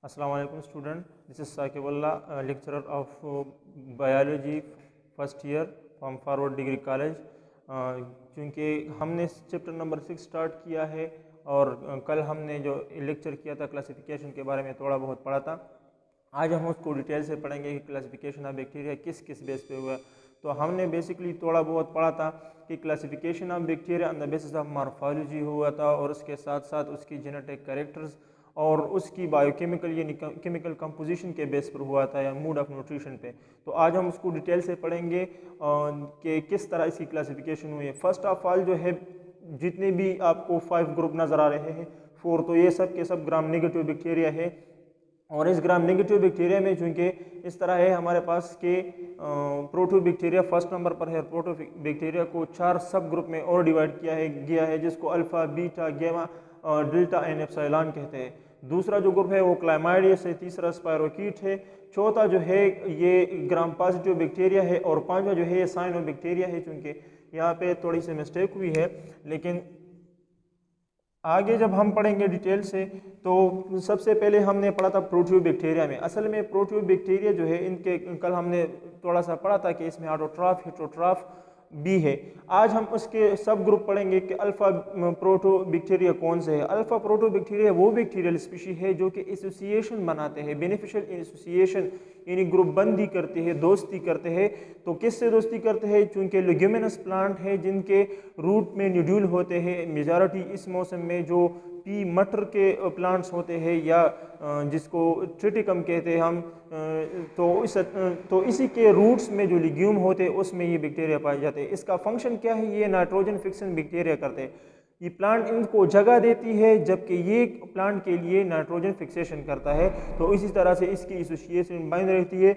अस्सलाम वालेकुम student, this is Saqibullah, lecturer of biology first year from Forward Degree College. क्योंकि हमने चैप्टर नंबर 6 स्टार्ट किया है और कल हमने जो लेक्चर किया था क्लासिफिकेशन के बारे में थोड़ा बहुत पढ़ा था। आज हम उसको डिटेल से पढ़ेंगे कि क्लासिफिकेशन ऑफ बैक्टीरिया किस किस बेस पे हुआ। तो हमने बेसिकली थोड़ा बहुत पढ़ा था कि classification of bacteria on the basis of morphology हुआ था और उसके साथ साथ उसकी जेनेटिक कैरेक्टर्स और उसकी बायोकेमिकल यानी केमिकल कंपोजिशन के बेस पर हुआ था या मूड ऑफ न्यूट्रिशन पे। तो आज हम उसको डिटेल से पढ़ेंगे कि किस तरह इसकी क्लासिफिकेशन हुई है। फर्स्ट ऑफ ऑल जो है जितने भी आपको 5 ग्रुप नज़र आ रहे हैं 4, तो ये सब के सब ग्राम नेगेटिव बैक्टीरिया है। और इस ग्राम नेगेटिव बैक्टीरिया में चूँकि इस तरह है हमारे पास के प्रोटो बैक्टीरिया फर्स्ट नंबर पर है। प्रोटो बैक्टीरिया को 4 सब ग्रुप में और डिवाइड किया गया है जिसको अल्फ़ा, बीटा, गेमा, डेल्टा एंड एप्सिलॉन कहते हैं। दूसरा जो ग्रुप है वो क्लाइमाइडियस है, तीसरा स्पायरोकीट है, चौथा जो है ये ग्राम पॉजिटिव बैक्टीरिया है और पांचवा जो है ये साइनो बैक्टीरिया है। चूँकि यहाँ पे थोड़ी सी मिस्टेक हुई है, लेकिन आगे जब हम पढ़ेंगे डिटेल से तो सबसे पहले हमने पढ़ा था प्रोटियो बैक्टीरिया में। असल में प्रोटियो बैक्टीरिया जो है इनके कल हमने थोड़ा सा पढ़ा था कि इसमें ऑटोट्रॉफ, हेटेरोट्रॉफ भी है। आज हम उसके सब ग्रुप पढ़ेंगे कि अल्फा प्रोटो बैक्टीरिया कौन से है। अल्फा प्रोटो बैक्टीरिया वो बैक्टीरियल स्पीशी है जो कि एसोसिएशन बनाते हैं, बेनिफिशियल एसोसिएशन यानी ग्रुप बंदी करते हैं, दोस्ती करते हैं। तो किससे दोस्ती करते हैं? चूँकि लेग्यूमिनस प्लांट है जिनके रूट में न्यूड्यूल होते हैं। मेजॉरिटी इस मौसम में जो पी मटर के प्लांट्स होते हैं या जिसको ट्रिटिकम कहते हैं हम, तो इसी के रूट्स में जो लिग्यूम होते हैं उसमें ये बैक्टीरिया पाए जाते हैं। इसका फंक्शन क्या है? ये नाइट्रोजन फिक्सन बैक्टीरिया करते हैं। ये प्लांट इनको जगह देती है जबकि ये प्लांट के लिए नाइट्रोजन फिक्सेशन करता है। तो इसी तरह से इसकी एसोसिएशन बनी रहती है।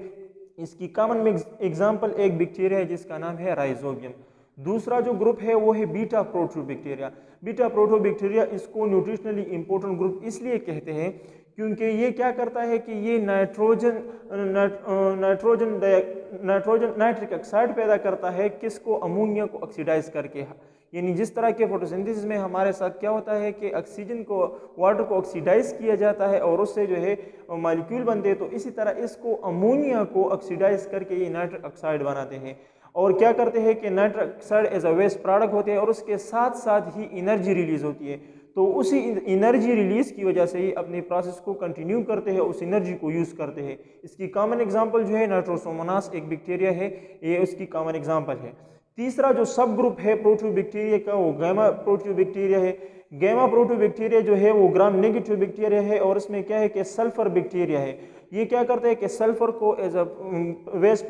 इसकी कॉमन एग्जाम्पल एक बैक्टीरिया है जिसका नाम है राइजोबियम। दूसरा जो ग्रुप है वो है beta proto bacteria. Beta proto bacteria इसको न्यूट्रिशनली इंपॉर्टेंट ग्रुप इसलिए कहते हैं क्योंकि ये क्या करता है कि ये नाइट्रिक ऑक्साइड पैदा करता है। किसको? अमोनिया को ऑक्सीडाइज करके। यानी जिस तरह के फोटोसिंथेसिस में हमारे साथ क्या होता है कि ऑक्सीजन को, वाटर को ऑक्सीडाइज किया जाता है और उससे जो है मॉलिक्यूल बनते हैं, तो इसी तरह इसको अमोनिया को ऑक्सीडाइज करके ये नाइट्रिक ऑक्साइड बनाते हैं। और क्या करते हैं कि nitric oxide as a waste product होते हैं और उसके साथ साथ ही एनर्जी रिलीज होती है। तो उसी एनर्जी रिलीज की वजह से ही अपने प्रोसेस को कंटिन्यू करते हैं, उस एनर्जी को यूज़ करते हैं। इसकी कॉमन एग्जांपल जो है नाइट्रोसोमोनास एक बैक्टीरिया है, ये उसकी कॉमन एग्जांपल है। तीसरा जो सब ग्रुप है प्रोटियो बैक्टीरिया का वो गैमा प्रोटियो बैक्टीरिया है। गैमा प्रोटियो बैक्टीरिया जो है वो ग्राम नेगेटिव बैक्टीरिया है और इसमें क्या है कि सल्फर बैक्टीरिया है। ये क्या करते हैं कि सल्फर को एज अ वेस्ट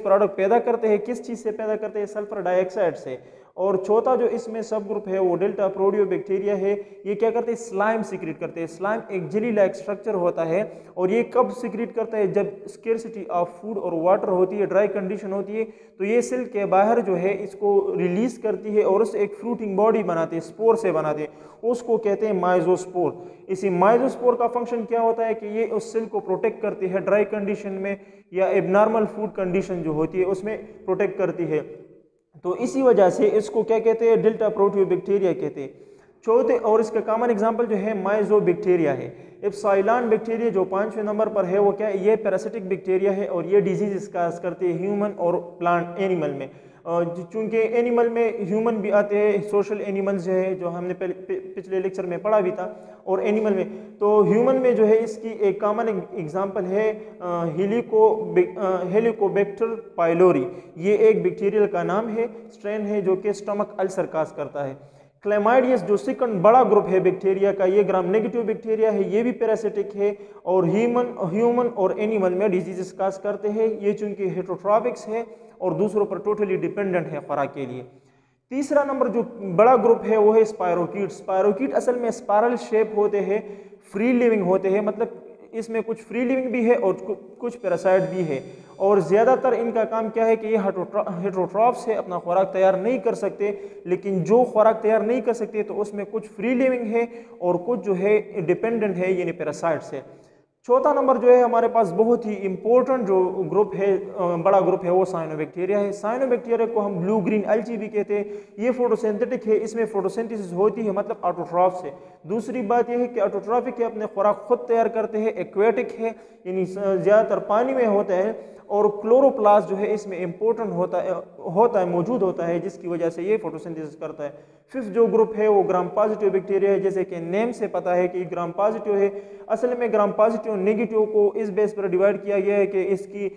प्रोडक्ट पैदा करते हैं। किस चीज़ से पैदा करते हैं? सल्फर डाइऑक्साइड से। और चौथा जो इसमें सब ग्रुप है वो डेल्टा प्रोडियो बैक्टीरिया है। ये क्या करते हैं? स्लाइम सिक्रीट करते हैं। स्लाइम एक जेली लाइक स्ट्रक्चर होता है और ये कब सिक्रीट करता है? जब स्केर्सिटी ऑफ फूड और वाटर होती है, ड्राई कंडीशन होती है, तो ये सेल के बाहर जो है इसको रिलीज करती है और उससे एक फ्रूटिंग बॉडी बनाते हैं, स्पोर से बनाते हैं, उसको कहते हैं माइजोस्पोर। इसी माइजोस्पोर का फंक्शन क्या होता है कि ये उस सेल को प्रोटेक्ट करती है ड्राई कंडीशन में या एबनॉर्मल फूड कंडीशन जो होती है उसमें प्रोटेक्ट करती है। तो इसी वजह से इसको क्या कहते हैं? डेल्टा प्रोटियो बैक्टीरिया कहते हैं। चौथे और इसका कॉमन एग्जांपल जो है माइजो बैक्टीरिया है। एप्सिलॉन बैक्टीरिया जो 5वें नंबर पर है वो क्या है? ये पैरासिटिक बैक्टीरिया है और ये डिजीज काज करते हैं ह्यूमन और प्लांट एनिमल में। चूँकि एनिमल में ह्यूमन भी आते हैं, सोशल एनिमल्स जो है जो हमने पिछले लेक्चर में पढ़ा भी था, और एनिमल में तो ह्यूमन में जो है इसकी एक कॉमन एग्जांपल है हेलिकोबैक्टर पाइलोरी। ये एक बैक्टीरियल का नाम है, स्ट्रेन है जो कि स्टमक अल्सर काज करता है। क्लेमाइडियस जो सेकंड बड़ा ग्रुप है बैक्टीरिया का, ये ग्राम नेगेटिव बैक्टीरिया है, ये भी पैरासिटिक है और ह्यूमन और एनिमल में डिजीजेस काज करते हैं। ये चूंकि हेटेरोट्रॉपिक्स है और दूसरों पर टोटली डिपेंडेंट है खुराक के लिए। तीसरा नंबर जो बड़ा ग्रुप है वो है स्पायरोकीट। स्पायरोकीट असल में स्पायरल शेप होते हैं, फ्री लिविंग होते हैं, मतलब इसमें कुछ फ्री लिविंग भी है और कुछ पैरासाइट भी है। और ज़्यादातर इनका काम क्या है कि ये हेटेरोट्रॉफ से अपना खुराक तैयार नहीं कर सकते, लेकिन जो खुराक तैयार नहीं कर सकते तो उसमें कुछ फ्री लिविंग है और कुछ जो है डिपेंडेंट है यानी पैरासाइट्स है। चौथा नंबर जो है हमारे पास बहुत ही इंपॉर्टेंट जो ग्रुप है, बड़ा ग्रुप है, वो साइनोबैक्टीरिया है। साइनोबैक्टीरिया को हम ब्लू ग्रीन एल्गी भी कहते हैं। ये फोटोसिंथेटिक है, इसमें फोटोसिंथेसिस होती है, मतलब ऑटोट्रॉफ से। दूसरी बात यह है कि ऑटोट्रॉफिक है, अपने खुराक खुद तैयार करते हैं। एक्वेटिक है, यानी ज़्यादातर पानी में होता है। और क्लोरोप्लास्ट जो है इसमें इंपॉर्टेंट होता है मौजूद होता है, जिसकी वजह से ये फोटोसिंथेसिस करता है। फिफ्थ जो ग्रुप है वो ग्राम पॉजिटिव बैक्टीरिया है। जैसे कि नेम से पता है कि ग्राम पॉजिटिव है। असल में ग्राम पॉजिटिव और नेगेटिव को इस बेस पर डिवाइड किया गया है कि इसकी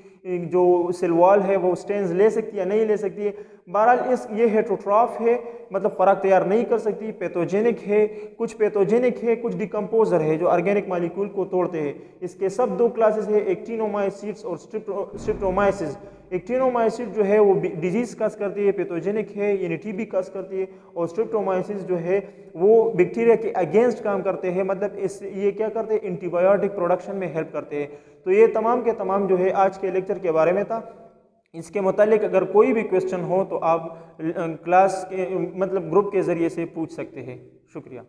जो सेल वॉल है वो स्टेन्स ले सकती है या नहीं ले सकती है। बहरहाल ये हेटरोट्रॉफ है, मतलब खुराक तैयार नहीं कर सकती। पैथोजेनिक है, कुछ पैथोजेनिक है, कुछ डिकम्पोजर है जो ऑर्गेनिक मॉलिक्यूल को तोड़ते हैं। इसके सब दो क्लासेस है, एक्टिनोमाइसिट्स और स्ट्रिप्टोमाइसिस। एक्टिनोमाइसिस जो है वो डिजीज कस करती है, पैथोजेनिक है यानी टीबी कस करती है। और स्ट्रिप्टोमाइसिस जो है वो बैक्टीरिया के अगेंस्ट काम करते हैं, मतलब ये क्या करते हैं, एंटीबायोटिक प्रोडक्शन में हेल्प करते हैं। तो ये तमाम के तमाम जो है आज के लेक्चर के बारे में था। इसके मुतालिक अगर कोई भी क्वेश्चन हो तो आप क्लास के मतलब ग्रुप के ज़रिए से पूछ सकते हैं। शुक्रिया।